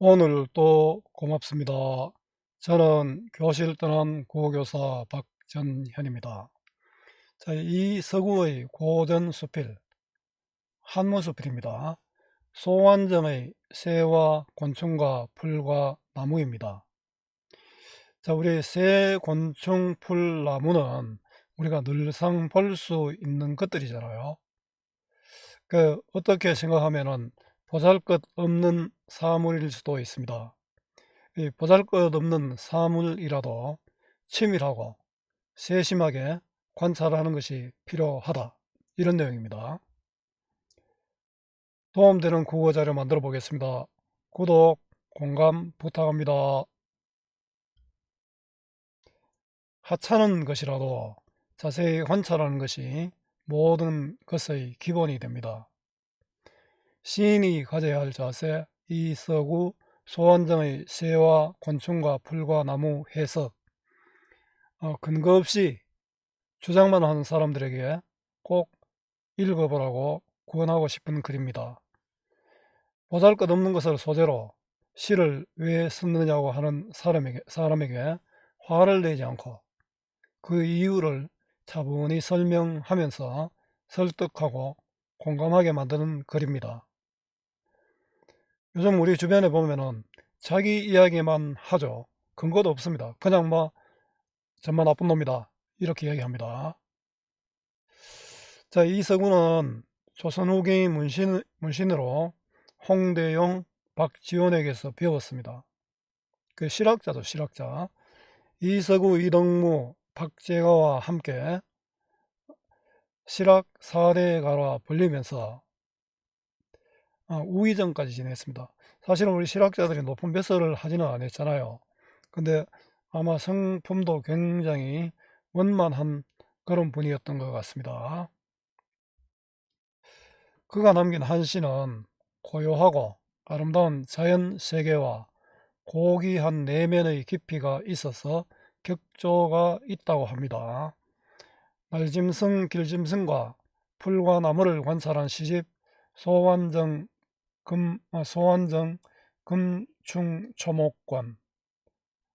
오늘도 고맙습니다. 저는 교실 떠난 국어교사 박전현입니다. 자, 이서구의 고전수필, 한문수필입니다. 소환점의 새와 곤충과 풀과 나무입니다. 자, 우리 새, 곤충, 풀, 나무는 우리가 늘상 볼 수 있는 것들이잖아요. 어떻게 생각하면은 보잘것없는 사물일 수도 있습니다. 이 보잘것없는 사물이라도 치밀하고 세심하게 관찰하는 것이 필요하다. 이런 내용입니다. 도움되는 국어 자료 만들어 보겠습니다. 구독, 공감 부탁합니다. 하찮은 것이라도 자세히 관찰하는 것이 모든 것의 기본이 됩니다. 시인이 가져야 할 자세, 이서구, 소환정의 새와 곤충과 풀과 나무 해석. 근거 없이 주장만 하는 사람들에게 꼭 읽어보라고 권하고 싶은 글입니다. 보잘것없는 것을 소재로 시를 왜 썼느냐고 하는 사람에게 화를 내지 않고 그 이유를 차분히 설명하면서 설득하고 공감하게 만드는 글입니다. 요즘 우리 주변에 보면은 자기 이야기만 하죠. 근거도 없습니다. 그냥 정말 나쁜 놈이다 이렇게 이야기합니다. 자, 이서구는 조선 후기 문신으로 홍대용, 박지원에게서 배웠습니다. 그 실학자죠, 실학자. 이서구, 이덕무, 박제가와 함께 실학 4대가라 불리면서 우의정까지 지냈습니다. 사실은 우리 실학자들이 높은 벼슬을 하지는 않았잖아요. 근데 아마 성품도 굉장히 원만한 그런 분이었던 것 같습니다. 그가 남긴 한시는 고요하고 아름다운 자연 세계와 고귀한 내면의 깊이가 있어서 격조가 있다고 합니다. 날짐승 길짐승과 풀과 나무를 관찰한 시집 소환정 금충초목권.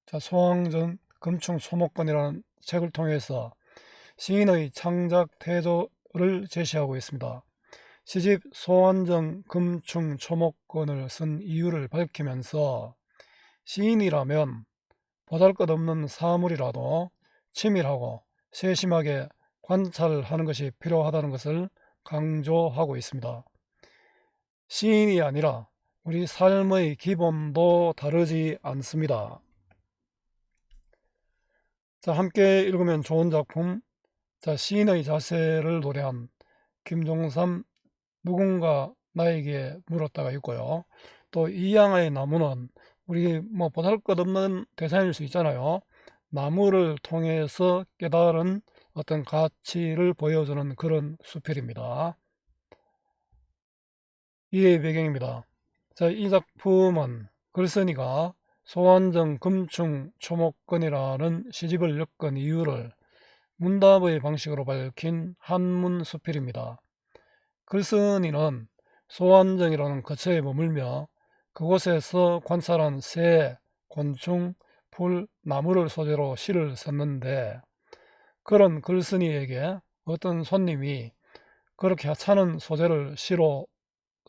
자, 소환정 금충초목권이라는 책을 통해서 시인의 창작 태조를 제시하고 있습니다. 시집 소환정 금충초목권을 쓴 이유를 밝히면서 시인이라면 보잘것없는 사물이라도 치밀하고 세심하게 관찰하는 것이 필요하다는 것을 강조하고 있습니다. 시인이 아니라 우리 삶의 기본도 다르지 않습니다. 자, 함께 읽으면 좋은 작품. 자, 시인의 자세를 노래한 김종삼 누군가 나에게 물었다가 있고요. 또 이양의 나무는 우리 보잘것없는 대상일 수 있잖아요. 나무를 통해서 깨달은 어떤 가치를 보여주는 그런 수필입니다. 이의 배경입니다. 자, 이 작품은 글쓴이가 소환정 금충 초목권이라는 시집을 엮은 이유를 문답의 방식으로 밝힌 한문 수필입니다. 글쓴이는 소환정이라는 거처에 머물며 그곳에서 관찰한 새, 곤충, 풀, 나무를 소재로 시를 썼는데 그런 글쓴이에게 어떤 손님이 그렇게 하찮은 소재를 시로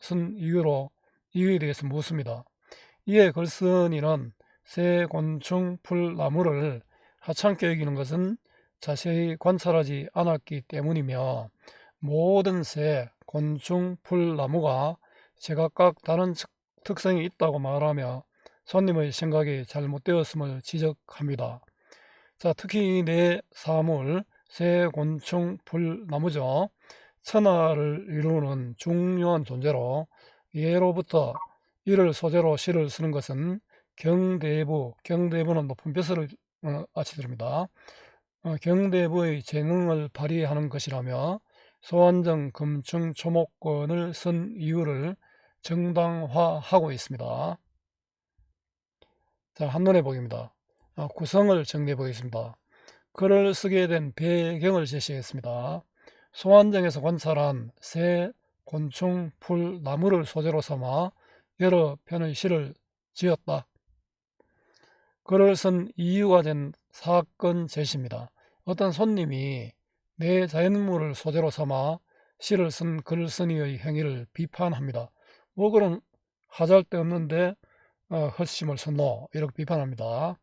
쓴 이유에 대해서 묻습니다. 이에 글쓴이는 새, 곤충, 풀, 나무를 하찮게 여기는 것은 자세히 관찰하지 않았기 때문이며 모든 새, 곤충, 풀, 나무가 제각각 다른 특성이 있다고 말하며 손님의 생각이 잘못되었음을 지적합니다. 자, 특히 이 네 사물, 새, 곤충, 풀, 나무죠. 천하를 이루는 중요한 존재로 예로부터 이를 소재로 시를 쓰는 것은 경대부는 높은 벼슬을 아치드립니다. 경대부의 재능을 발휘하는 것이라며 소환정 금충 초목권을 쓴 이유를 정당화하고 있습니다. 자, 한눈에 보기입니다. 구성을 정리해 보겠습니다. 글을 쓰게 된 배경을 제시했습니다. 소환정에서 관찰한 새, 곤충, 풀, 나무를 소재로 삼아 여러 편의 시를 지었다. 글을 쓴 이유가 된 사건 제시입니다. 어떤 손님이 내 자연물을 소재로 삼아 시를 쓴 글쓴이의 행위를 비판합니다. 뭐 그런 하잘데없는데 헛심을 썼노, 이렇게 비판합니다.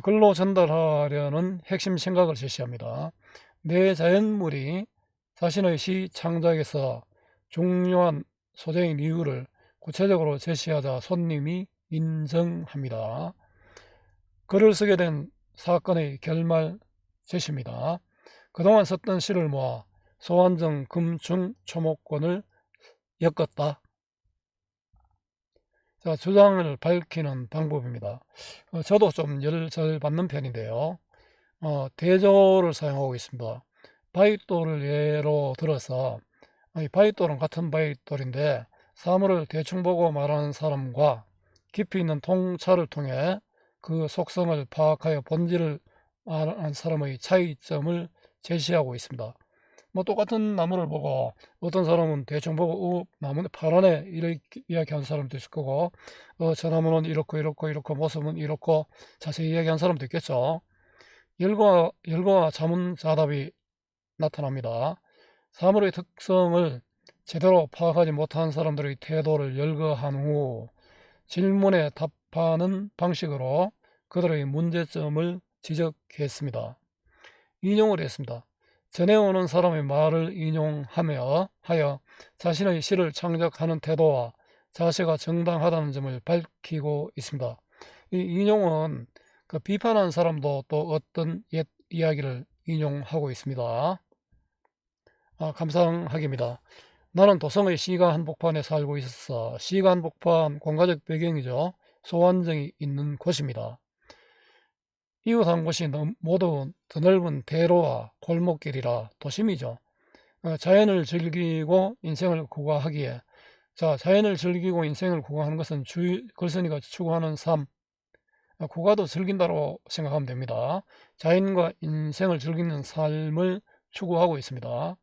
글로 전달하려는 핵심 생각을 제시합니다. 내 자연물이 자신의 시 창작에서 중요한 소재인 이유를 구체적으로 제시하자 손님이 인정합니다. 글을 쓰게 된 사건의 결말 제시입니다. 그동안 썼던 시를 모아 소환정 금충 초목권을 엮었다. 자, 주장을 밝히는 방법입니다. 저도 좀 열을 잘 받는 편인데요. 대조를 사용하고 있습니다. 바윗돌을 예로 들어서, 바윗돌은 같은 바윗돌인데 사물을 대충 보고 말하는 사람과 깊이 있는 통찰을 통해 그 속성을 파악하여 본질을 아는 사람의 차이점을 제시하고 있습니다. 뭐 똑같은 나무를 보고 어떤 사람은 대충 보고 나무는 파라네 이렇게 이야기하는 사람도 있을 거고, 저 나무는 이렇고 이렇고 이렇고 모습은 이렇고 자세히 이야기하는 사람도 있겠죠. 열거와 자문자답이 나타납니다. 사물의 특성을 제대로 파악하지 못한 사람들의 태도를 열거한 후 질문에 답하는 방식으로 그들의 문제점을 지적했습니다. 인용을 했습니다. 전해오는 사람의 말을 인용하며 하여 자신의 시를 창작하는 태도와 자세가 정당하다는 점을 밝히고 있습니다. 이 인용은 그 비판한 사람도 또 어떤 옛 이야기를 인용하고 있습니다. 감상하기입니다. 나는 도성의 시가 한복판에 살고 있었어. 시가 한복판 공가적 배경이죠. 소환정이 있는 곳입니다. 이웃 한 곳이 모두 드넓은 대로와 골목길이라 도심이죠. 자연을 즐기고 인생을 구가하기에, 자, 자연을 즐기고 인생을 구가하는 것은 글쓴이가 추구하는 삶, 구가도 즐긴다고 생각하면 됩니다. 자연과 인생을 즐기는 삶을 추구하고 있습니다.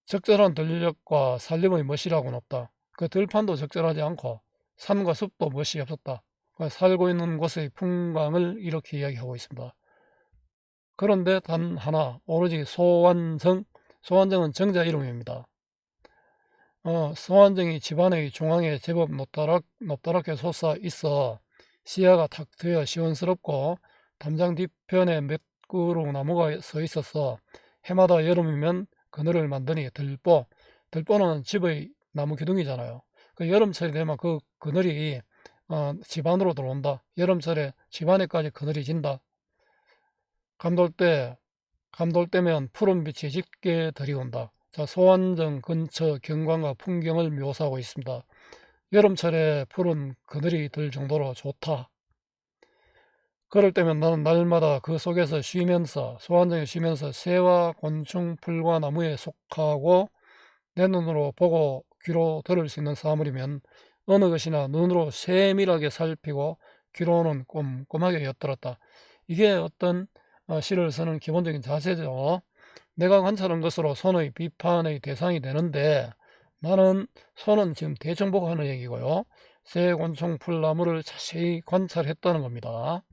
적절한 들녘과 산림의 멋이라고는 없다. 그 들판도 적절하지 않고 산과 숲도 멋이 없었다. 살고 있는 곳의 풍광을 이렇게 이야기하고 있습니다. 그런데 단 하나, 오로지 소환정은 정자 이름입니다. 소환정이 집안의 중앙에 제법 높다랗게 솟아 있어 시야가 탁 트여 시원스럽고 담장 뒤편에 몇 그루 나무가 서 있어서 해마다 여름이면 그늘을 만드니 들보는 집의 나무 기둥이잖아요. 그 여름철이 되면 그 그늘이 집 안으로 들어온다. 여름철에 집 안에까지 그늘이 진다. 감돌 때면 푸른 빛이 짙게 들이온다. 자, 소환정 근처 경관과 풍경을 묘사하고 있습니다. 여름철에 푸른 그늘이 들 정도로 좋다. 그럴 때면 나는 날마다 그 속에서 소환정에 쉬면서 새와 곤충, 풀과 나무에 속하고 내 눈으로 보고 귀로 들을 수 있는 사물이면 어느 것이나 눈으로 세밀하게 살피고 귀로는 꼼꼼하게 엿들었다. 이게 어떤 시를 쓰는 기본적인 자세죠. 내가 관찰한 것으로 손의 비판의 대상이 되는데 나는 손은 지금 대충 보고 하는 얘기고요. 새, 곤충, 풀, 나무를 자세히 관찰했다는 겁니다.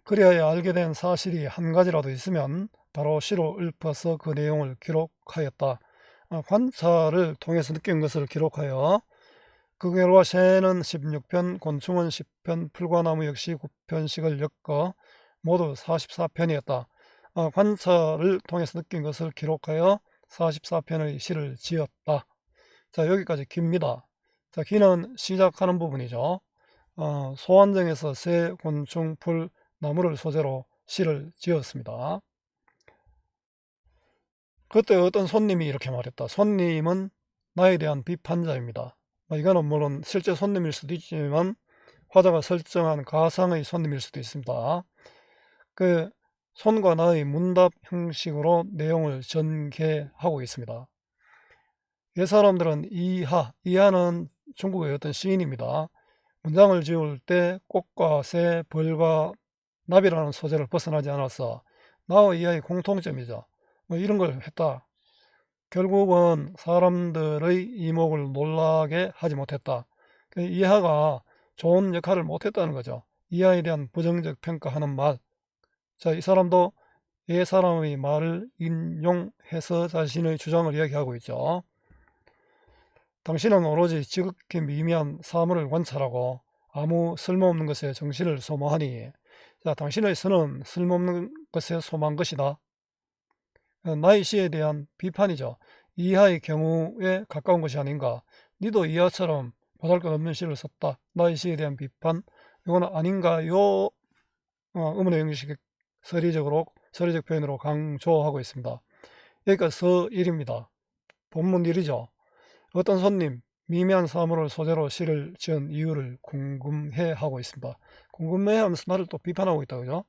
그리하여 알게 된 사실이 한 가지라도 있으면 바로 시로 읊어서 그 내용을 기록하였다. 관찰을 통해서 느낀 것을 기록하여 그 결과 새는 16편, 곤충은 10편, 풀과 나무 역시 9편씩을 엮어 모두 44편이었다. 관찰을 통해서 느낀 것을 기록하여 44편의 시를 지었다. 자, 여기까지 깁니다. 자, 기는 시작하는 부분이죠. 소환정에서 새, 곤충, 풀, 나무를 소재로 시를 지었습니다. 그때 어떤 손님이 이렇게 말했다. 손님은 나에 대한 비판자입니다. 이거는 물론 실제 손님일 수도 있지만 화자가 설정한 가상의 손님일 수도 있습니다. 그 손과 나의 문답 형식으로 내용을 전개하고 있습니다. 이 사람들은 이하는 중국의 어떤 시인입니다. 문장을 지을 때 꽃과 새, 벌과 나비라는 소재를 벗어나지 않아서 나와 이하의 공통점이죠. 이런 걸 했다. 결국은 사람들의 이목을 놀라게 하지 못했다. 이하가 좋은 역할을 못했다는 거죠. 이하에 대한 부정적 평가하는 말. 자, 이 사람도 예 사람의 말을 인용해서 자신의 주장을 이야기하고 있죠. 당신은 오로지 지극히 미미한 사물을 관찰하고 아무 쓸모없는 것에 정신을 소모하니, 자, 당신의 선은 쓸모없는 것에 소모한 것이다. 나의 시에 대한 비판이죠. 이하의 경우에 가까운 것이 아닌가. 니도 이하처럼 보잘것없는 시를 썼다. 나의 시에 대한 비판. 이거는 아닌가요? 의문의 형식 서리적 표현으로 강조하고 있습니다. 여기까지 서 1입니다. 본문 1이죠. 어떤 손님, 미미한 사물을 소재로 시를 지은 이유를 궁금해 하고 있습니다. 궁금해 하면서 나를 또 비판하고 있다. 그죠?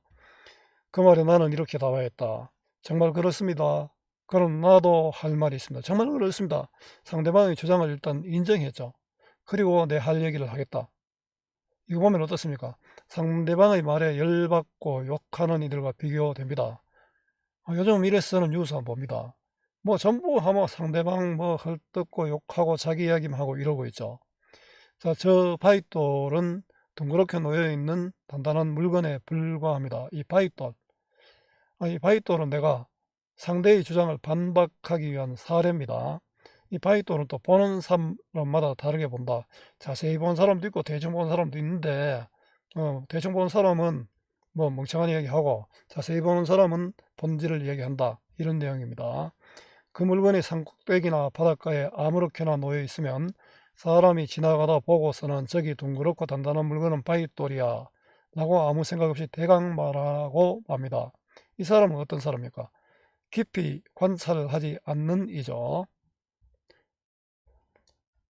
그 말에 나는 이렇게 답하였다. 정말 그렇습니다. 그럼 나도 할 말이 있습니다. 정말 그렇습니다. 상대방의 주장을 일단 인정했죠. 그리고 내 할 얘기를 하겠다. 이거 보면 어떻습니까? 상대방의 말에 열받고 욕하는 이들과 비교됩니다. 요즘 일에 쓰는 뉴스 한번 봅니다. 뭐 전부 하면 상대방 뭐 헐뜯고 욕하고 자기 이야기만 하고 이러고 있죠. 자, 저 바윗돌은 둥그렇게 놓여있는 단단한 물건에 불과합니다. 이 바윗돌. 이 바윗돌은 내가 상대의 주장을 반박하기 위한 사례입니다. 이 바윗돌은 또 보는 사람마다 다르게 본다. 자세히 본 사람도 있고 대충 본 사람도 있는데, 대충 본 사람은 뭐 멍청한 이야기하고 자세히 보는 사람은 본질을 이야기한다. 이런 내용입니다. 그 물건이 산꼭대기나 바닷가에 아무렇게나 놓여 있으면 사람이 지나가다 보고서는 저기 둥그렇고 단단한 물건은 바윗돌이야 라고 아무 생각 없이 대강 말하고 맙니다. 이 사람은 어떤 사람입니까? 깊이 관찰을 하지 않는 이죠.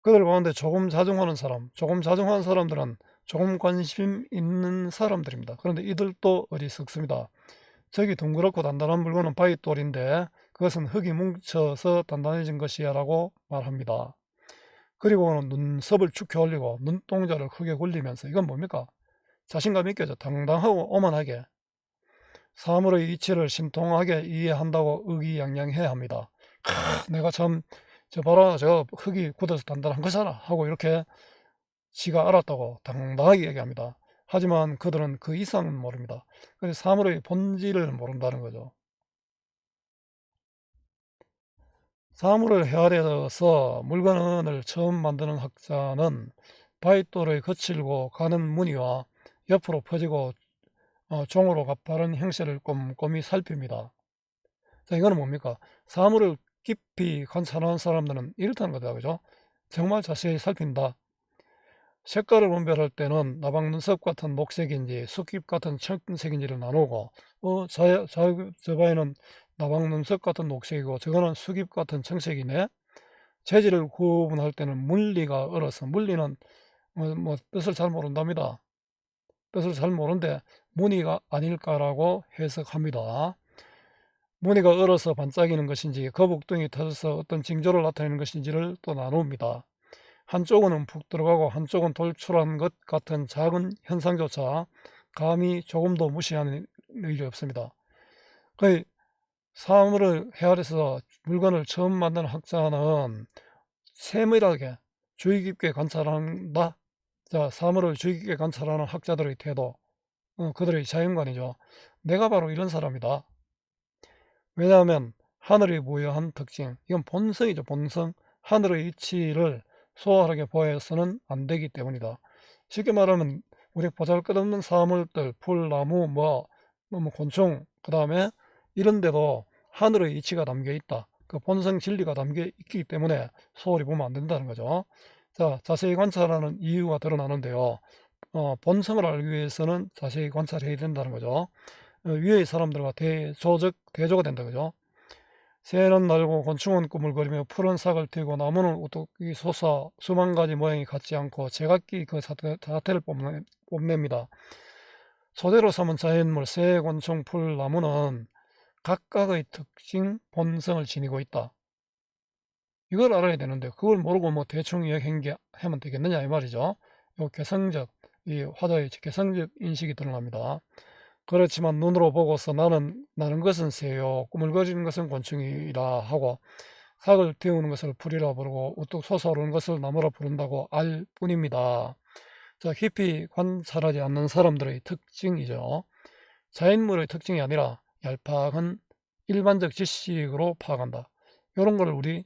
그들 가운데 조금 자중하는 사람들은 조금 관심 있는 사람들입니다. 그런데 이들도 어리석습니다. 저기 둥그렇고 단단한 물건은 바윗돌인데 그것은 흙이 뭉쳐서 단단해진 것이야 라고 말합니다. 그리고는 눈썹을 축혀 올리고 눈동자를 크게 굴리면서, 이건 뭡니까? 자신감 있게 당당하고 오만하게 사물의 이치를 신통하게 이해한다고 의기양양해 합니다. 내가 참, 저 봐라, 저 흙이 굳어서 단단한 거잖아 하고 이렇게 지가 알았다고 당당하게 얘기합니다. 하지만 그들은 그 이상은 모릅니다. 그래서 사물의 본질을 모른다는 거죠. 사물을 헤아려서 물건을 처음 만드는 학자는 바윗돌의 거칠고 가는 무늬와 옆으로 퍼지고 종으로 가파른 형체를 꼼꼼히 살핍니다. 자, 이거는 뭡니까? 사물을 깊이 관찰하는 사람들은 이렇다는 거다. 그죠? 정말 자세히 살핀다. 색깔을 분별할 때는 나방 눈썹 같은 녹색인지 숫깃 같은 청색인지를 나누고, 저 바에는 나방 눈썹 같은 녹색이고 저거는 숫깃 같은 청색이네. 재질을 구분할 때는 물리가 얼어서, 물리는 뭐 뜻을 잘 모른답니다. 뜻을 잘 모르는데 무늬가 아닐까라고 해석합니다. 무늬가 얼어서 반짝이는 것인지 거북등이 터져서 어떤 징조를 나타내는 것인지를 또 나눕니다. 한쪽은 푹 들어가고 한쪽은 돌출한 것 같은 작은 현상조차 감히 조금도 무시하는 일이 없습니다. 거의 사물을 헤아려서 물건을 처음 만드는 학자는 세밀하게 주의 깊게 관찰한다. 자, 사물을 주의 깊게 관찰하는 학자들의 태도, 그들의 자연관이죠. 내가 바로 이런 사람이다. 왜냐하면 하늘이 부여한 특징, 이건 본성이죠. 본성. 하늘의 이치를 소홀하게 보아서는 안 되기 때문이다. 쉽게 말하면 우리 보잘것없는 사물들, 풀, 나무, 곤충, 그 다음에 이런 데도 하늘의 이치가 담겨 있다. 그 본성 진리가 담겨 있기 때문에 소홀히 보면 안 된다는 거죠. 자, 자세히 관찰하는 이유가 드러나는데요. 본성을 알기 위해서는 자세히 관찰해야 된다는 거죠. 위의 사람들과 대조가 된다. 그죠? 새는 날고 곤충은 꾸물거리며 푸른 싹을 틔고 나무는 우뚝이 솟아 수만 가지 모양이 같지 않고 제각기 그 자태를 뽐냅니다. 소재로 삼은 자연물, 새, 곤충, 풀, 나무는 각각의 특징, 본성을 지니고 있다. 이걸 알아야 되는데 그걸 모르고 뭐 대충 이야기하면 되겠느냐 이 말이죠. 이 화자의 개성적 인식이 드러납니다. 그렇지만 눈으로 보고서 나는 것은 새요, 꾸물거리는 것은 곤충이라 하고 삭을 틔우는 것을 풀이라 부르고 우뚝 솟아오르는 것을 나무라 부른다고 알 뿐입니다. 자, 깊이 관찰하지 않는 사람들의 특징이죠. 자연물의 특징이 아니라 얄팍한 일반적 지식으로 파악한다. 이런 걸 우리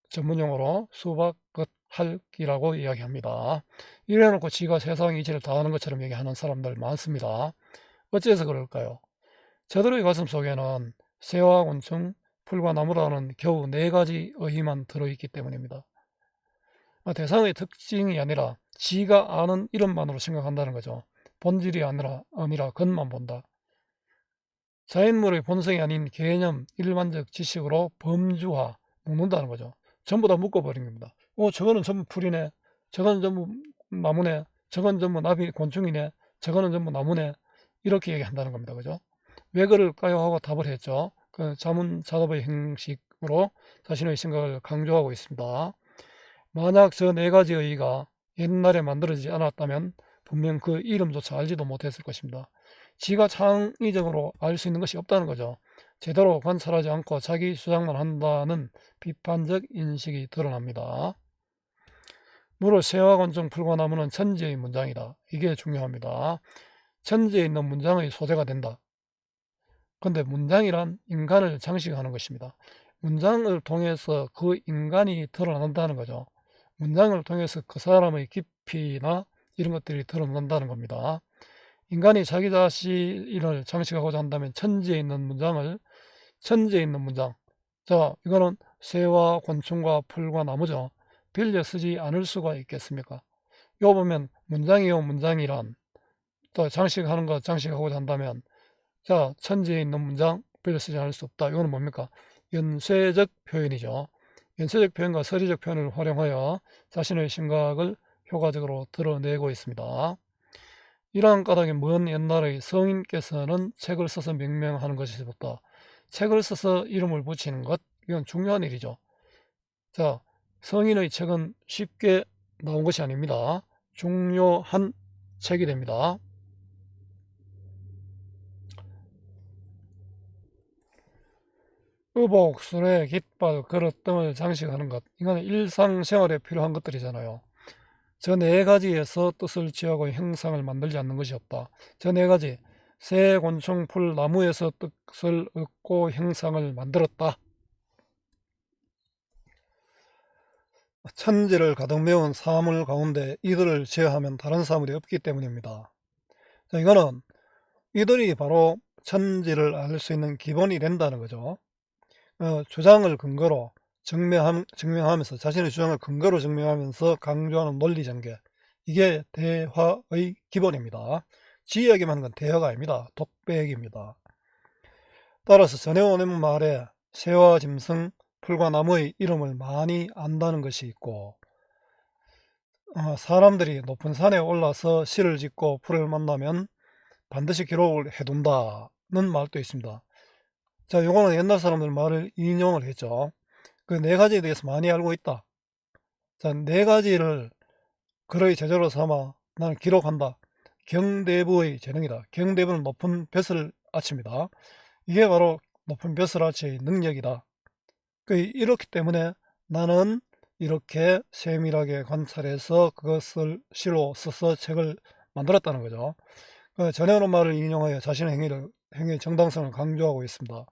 전문용어로 수박겉핥기라고 이야기합니다. 이래놓고 지가 세상 이치를 다 아는 것처럼 얘기하는 사람들 많습니다. 어째서 그럴까요? 저들의 가슴 속에는 새와 곤충, 풀과 나무라는 겨우 4가지 의의만 들어있기 때문입니다. 대상의 특징이 아니라 지가 아는 이름만으로 생각한다는 거죠. 본질이 아니라 겉만 본다. 자연물의 본성이 아닌 개념, 일반적 지식으로 범주화, 묶는다는 거죠. 전부 다 묶어버린 겁니다. 저거는 전부 풀이네. 저거는 전부 나무네. 저건 전부 나비 곤충이네. 저거는 전부 나무네. 이렇게 얘기한다는 겁니다. 그죠? 왜 그럴까요? 하고 답을 했죠. 그 자문자답의 형식으로 자신의 생각을 강조하고 있습니다. 만약 저 4가지 의의가 옛날에 만들어지지 않았다면 분명 그 이름조차 알지도 못했을 것입니다. 지가 창의적으로 알 수 있는 것이 없다는 거죠. 제대로 관찰하지 않고 자기 주장만 한다는 비판적 인식이 드러납니다. 무릇 새와 곤충, 풀과 나무는 천지의 문장이다. 이게 중요합니다. 천지에 있는 문장의 소재가 된다. 근데 문장이란 인간을 장식하는 것입니다. 문장을 통해서 그 인간이 드러난다는 거죠. 문장을 통해서 그 사람의 깊이나 이런 것들이 드러난다는 겁니다. 인간이 자기 자신을 장식하고자 한다면 천지에 있는 문장, 자, 이거는 새와 곤충과 풀과 나무죠. 빌려 쓰지 않을 수가 있겠습니까? 이거 보면 문장이요 문장이란, 또 장식하는 것 장식하고자 한다면, 자, 천지에 있는 문장 빌려 쓰지 않을 수 없다. 이거는 뭡니까? 연쇄적 표현이죠. 연쇄적 표현과 서리적 표현을 활용하여 자신의 생각을 효과적으로 드러내고 있습니다. 이러한 까닭에 먼 옛날의 성인께서는 책을 써서 명명하는 것이었다. 책을 써서 이름을 붙이는 것, 이건 중요한 일이죠. 자, 성인의 책은 쉽게 나온 것이 아닙니다. 중요한 책이 됩니다. 의복, 수레, 깃발, 그릇 등을 장식하는 것, 이거는 일상생활에 필요한 것들이잖아요. 저 4가지에서 뜻을 취하고 형상을 만들지 않는 것이 없다. 저 4가지, 새, 곤충, 풀, 나무에서 뜻을 얻고 형상을 만들었다. 천지를 가득 메운 사물 가운데 이들을 제외하면 다른 사물이 없기 때문입니다. 자, 이거는 이들이 바로 천지를 알 수 있는 기본이 된다는 거죠. 주장을 근거로 증명하면서, 자신의 주장을 근거로 증명하면서 강조하는 논리 전개, 이게 대화의 기본입니다. 지 이야기만 하는 건 대화가 아닙니다. 독백입니다. 따라서 전해오는 말에 새와 짐승, 풀과 나무의 이름을 많이 안다는 것이 있고, 사람들이 높은 산에 올라서 시를 짓고 풀을 만나면 반드시 기록을 해둔다는 말도 있습니다. 자, 요거는 옛날 사람들 말을 인용을 했죠. 그 4가지에 대해서 많이 알고 있다. 자, 4가지를 글의 제재로 삼아 나는 기록한다. 경대부의 재능이다. 경대부는 높은 벼슬 아치입니다. 이게 바로 높은 벼슬 아치의 능력이다. 이렇기 때문에 나는 이렇게 세밀하게 관찰해서 그것을 시로 써서 책을 만들었다는 거죠. 전해오는 말을 인용하여 자신의 행위의 정당성을 강조하고 있습니다.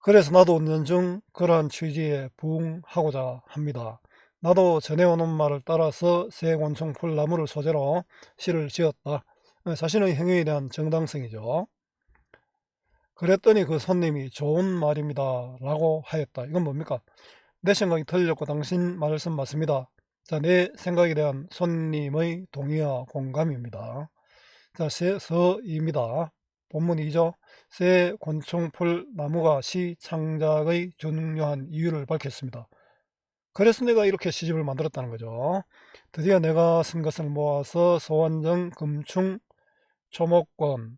그래서 나도 은연중 그러한 취지에 부응하고자 합니다. 나도 전해오는 말을 따라서 새, 곤충, 풀, 나무를 소재로 시를 지었다. 자신의 행위에 대한 정당성이죠. 그랬더니 그 손님이 좋은 말입니다 라고 하였다. 이건 뭡니까? 내 생각이 틀렸고 당신 말씀 맞습니다. 자, 내 생각에 대한 손님의 동의와 공감입니다. 자, 서입니다. 본문 2조. 새, 곤충, 풀, 나무가 시 창작의 중요한 이유를 밝혔습니다. 그래서 내가 이렇게 시집을 만들었다는 거죠. 드디어 내가 쓴 것을 모아서 소환정, 금충, 초목권을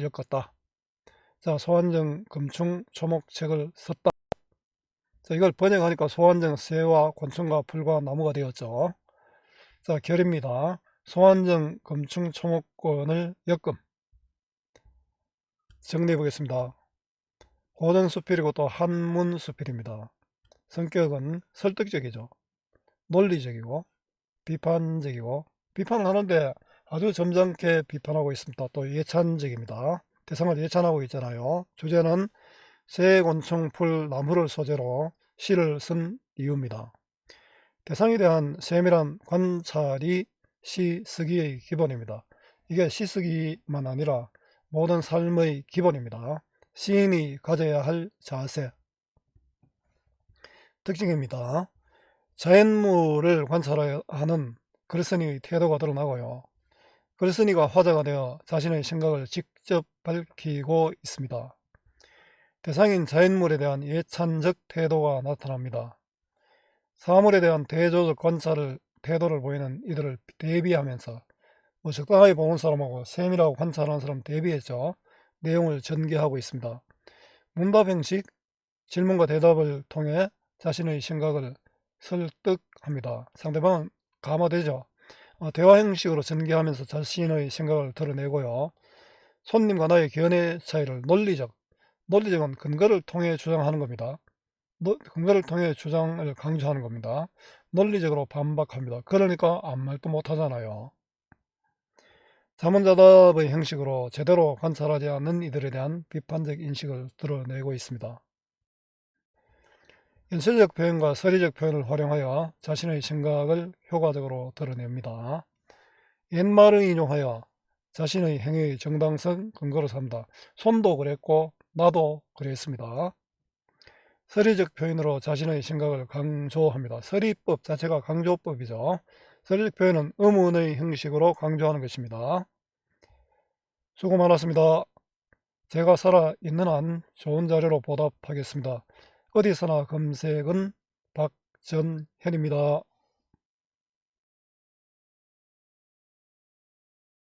엮었다. 자, 소환정, 금충, 초목책을 썼다. 자, 이걸 번역하니까 소환정, 새와 곤충과 풀과 나무가 되었죠. 자, 결입니다. 소환정, 금충, 초목권을 엮음. 정리해 보겠습니다. 고전수필이고 또 한문수필입니다. 성격은 설득적이죠. 논리적이고 비판적이고, 비판을 하는데 아주 점잖게 비판하고 있습니다. 또 예찬적입니다. 대상을 예찬하고 있잖아요. 주제는 새곤충 풀 나무를 소재로 시를 쓴 이유입니다. 대상에 대한 세밀한 관찰이 시 쓰기의 기본입니다. 이게 시 쓰기만 아니라 모든 삶의 기본입니다. 시인이 가져야 할 자세. 특징입니다. 자연물을 관찰하는 글쓴이의 태도가 드러나고요. 글쓴이가 화자가 되어 자신의 생각을 직접 밝히고 있습니다. 대상인 자연물에 대한 예찬적 태도가 나타납니다. 사물에 대한 대조적 태도를 보이는 이들을 대비하면서, 적당하게 보는 사람하고 세밀하고 관찰하는 사람 대비해서 내용을 전개하고 있습니다. 문답 형식, 질문과 대답을 통해 자신의 생각을 설득합니다. 상대방은 감화되죠. 대화 형식으로 전개하면서 자신의 생각을 드러내고요. 손님과 나의 견해 차이를 논리적은 근거를 통해 주장하는 겁니다. 근거를 통해 주장을 강조하는 겁니다. 논리적으로 반박합니다. 그러니까 아무 말도 못하잖아요. 자문자답의 형식으로 제대로 관찰하지 않는 이들에 대한 비판적 인식을 드러내고 있습니다. 연설적 표현과 서리적 표현을 활용하여 자신의 생각을 효과적으로 드러냅니다. 옛말을 인용하여 자신의 행위의 정당성 근거로 삼다. 손도 그랬고 나도 그랬습니다. 서리적 표현으로 자신의 생각을 강조합니다. 서리법 자체가 강조법이죠. 서리적 표현은 의문의 형식으로 강조하는 것입니다. 수고 많았습니다. 제가 살아있는 한 좋은 자료로 보답하겠습니다. 어디서나 검색은 박전현입니다.